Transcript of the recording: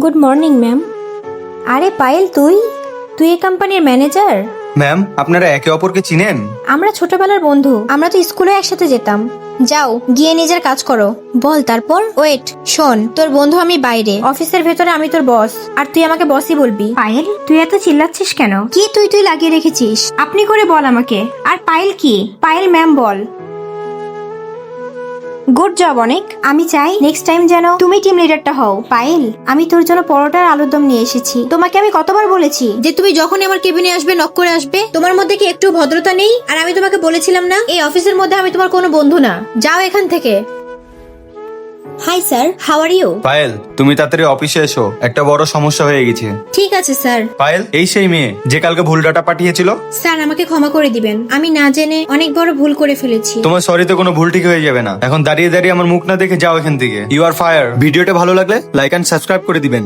Good morning ma'am. আরে পায়েল, তুই তুই এই কোম্পানির ম্যানেজার? ম্যাম, আপনারা একে অপরকে চিনেন? আমরা ছোটবেলার বন্ধু, আমরা তো স্কুলে একসাথে যেতাম। যাও গিয়ে নিজের কাজ করো। বল তারপর। ওয়েট, শোন, তোর বন্ধু আমি বাইরে, অফিসের ভেতরে আমি তোর বস, আর তুই আমাকে বসই বলবি। পায়েল, তুই এত চিল্লাচ্ছিস কেন? কি তুই লাগিয়ে রেখেছিস? আপনি করে বল আমাকে। আর পায়েল কি? পায়েল ম্যাম বল। গুড জব অনেক। আমি চাই নেক্সট টাইম যেন তুমি টিম লিডারটা হও। পায়েল, আমি তোর জন্য পরোটার আলুর দম নিয়ে এসেছি। তোমাকে আমি কতবার বলেছি যে তুমি যখনই আমার কেবিনে আসবে নক করে আসবে? তোমার মধ্যে কি একটু ভদ্রতা নেই? আর আমি তোমাকে বলেছিলাম না এই অফিসের মধ্যে আমি তোমার কোনো বন্ধু না। যাও এখান থেকে। Hi sir, how are you? Payal, তুমি তাড়াতাড়ি অফিসে এসো, একটা বড় সমস্যা হয়ে গেছে। ঠিক আছে স্যার। পায়েল, এই সেই মেয়ে যে কালকে ভুল ডাটা পাঠিয়েছিল? স্যার আমাকে ক্ষমা করে দিবেন, আমি না জেনে অনেক বড় ভুল করে ফেলেছি। তোমার সরিতে কোনো ভুল ঠিক হয়ে যাবে না। এখন দাঁড়িয়ে দাঁড়িয়ে আমার মুখ না দেখে যাও এখান থেকে। You are fire. ভিডিওটা ভালো লাগলে লাইক এন্ড সাবস্ক্রাইব করে দিবেন।